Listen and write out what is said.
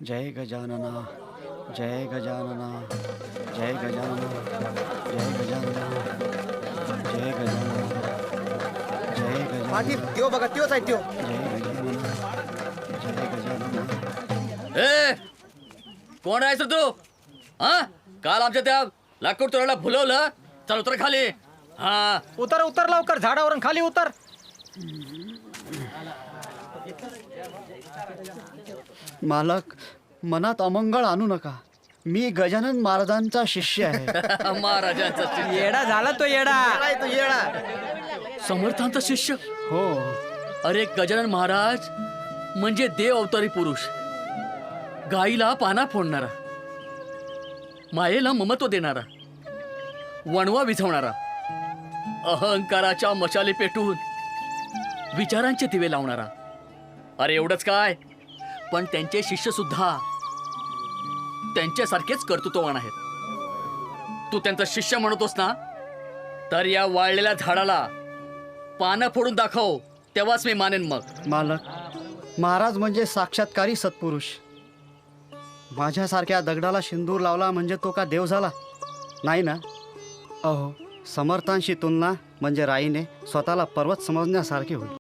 जय गजानना जय गजानना जय गजानना जय गजानना जय गजानना जय गजानना पाठी त्यो बघा त्योच आहे त्यो. जय गजानना जय गजानना. ए कोण आहेस रे तू? हा काल आमच्या त्या लाकूड तोडायला भुलवलं. चल उतर खाली. हा उतर उतर लवकर, झाडावरून खाली उतर. मालक, मनात अमंगळ आणू नका. मी गजानन महाराजांचा शिष्य आहे. महाराजांचा शिष्य. येडा झाला तो येडा. समर्थांचा शिष्य. हो, अरे गजानन महाराज म्हणजे देव अवतारी पुरुष. गाईला पाना फोडणारा, मायेला ममत्व देणारा, वणवा विझवणारा, अहंकाराच्या मशाली पेटून विचारांचे दिवे लावणारा. अरे एवढंच काय, पण त्यांचे शिष्य सुद्धा त्यांच्यासारखेच कर्तृत्ववान आहेत. तू त्यांचा शिष्य म्हणतोस ना, तर या वाळलेल्या झाडाला पानं फोडून दाखव, तेव्हाच मी मानेन. मग मालक, महाराज म्हणजे साक्षात्कारी सत्पुरुष. माझ्यासारख्या दगडाला सिंदूर लावला म्हणजे तो का देव झाला? नाही ना. अहो, समर्थांशी तुलना म्हणजे राईने स्वतःला पर्वत समजण्यासारखी होईल.